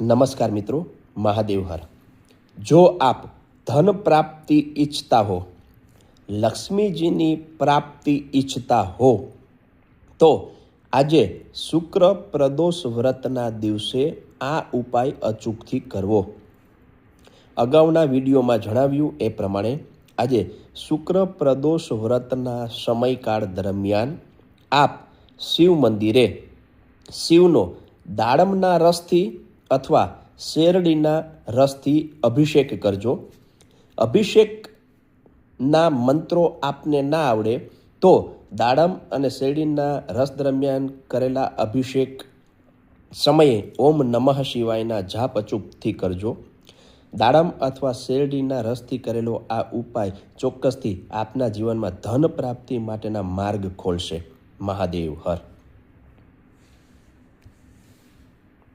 નમસ્કાર મિત્રો, મહાદેવ હર. જો આપ ધન પ્રાપ્તિ ઈચ્છતા હો, લક્ષ્મીજીની પ્રાપ્તિ ઈચ્છતા હો તો આજે શુક્ર પ્રદોષ વ્રતના દિવસે આ ઉપાય અચૂકથી કરવો. અગાઉના વિડીયોમાં જણાવ્યું એ પ્રમાણે આજે શુક્ર પ્રદોષ વ્રતના સમયકાળ દરમિયાન આપ શિવ મંદિરે શિવનો દાડમના રસથી અથવા શેરડીના રસથી અભિષેક કરજો. અભિષેકના મંત્રો આપને ના આવડે તો દાડમ અને શેરડીના રસ દરમિયાન કરેલા અભિષેક સમયે ઓમ નમઃ શિવાયના જાપ અચૂકથી કરજો. દાડમ અથવા શેરડીના રસથી કરેલો આ ઉપાય ચોક્કસથી આપના જીવનમાં ધન પ્રાપ્તિ માટેના માર્ગ ખોલશે. મહાદેવ હર.